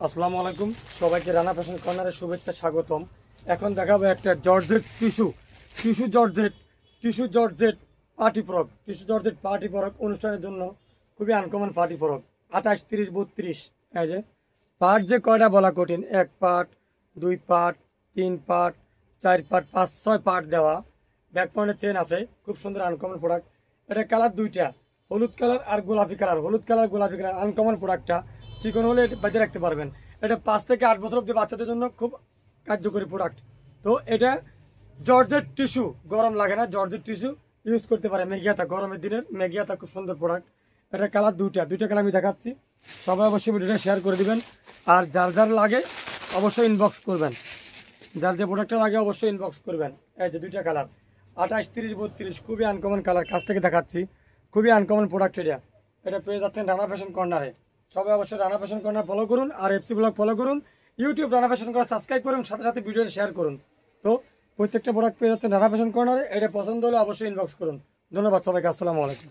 আসসালামু আলাইকুম, সবাইকে রানা ফ্যাশন কর্নারের শুভেচ্ছা স্বাগতম। এখন দেখাবো একটা georgette tissue georgette party frock অনুষ্ঠানের জন্য খুবই আনকমন পার্টি ফ্রক। 28, 30, 32। এই যে পার্ট যে কয়টা বলা কঠিন, 1 part, 2 part, 3 part, 4 part, 5, 6 part দেওয়া। ব্যাক পয়েন্টের চেন আছে, খুব সুন্দর আনকমন প্রোডাক্ট। এটা কালার দুইটা, হলুদ কালার আর গোলাপি কালার। গোলাপি কালার আনকমন প্রোডাক্টটা চিকন হলে এটা বেঁধে রাখতে পারবেন। এটা 5 থেকে 8 বছর অব্দি বাচ্চাদের জন্য খুব কার্যকরী প্রোডাক্ট। তো এটা জর্জেট টিস্যু, গরম লাগে না, জর্জেট টিস্যু ইউজ করতে পারে। মেঘিয়াতা, গরমের দিনের মেঘিয়াতা খুব সুন্দর প্রোডাক্ট। এটা কালার দুইটা কালার আমি দেখাচ্ছি। সবাই অবশ্যই ভিডিওটা শেয়ার করে দিবেন। আর যার লাগে অবশ্যই ইনবক্স করবেন। যার যে প্রোডাক্টটা লাগে অবশ্যই ইনবক্স করবেন। এই যে দুইটা কালার, 28, 30, 32, খুবই আনকমন কালার। কাছ থেকে দেখাচ্ছি, খুবই আনকমন প্রোডাক্ট। এটা পেয়ে যাচ্ছেন রানা ফ্যাশন কর্নারে। সবাই অবশ্যই রানা ফ্যাশন কর্নার ফলো করুন আর এফসি ব্লগ ফলো করুন। YouTube Rana fashion corner subscribe করুন, সাথে সাথে ভিডিওটা শেয়ার করুন। তো প্রত্যেকটা প্রোডাক্ট পেয়ে যাচ্ছেন রানা ফ্যাশন কর্নারে। এটা পছন্দ হলে অবশ্যই ইনবক্স করুন। ধন্যবাদ সবাইকে, আসসালামু আলাইকুম।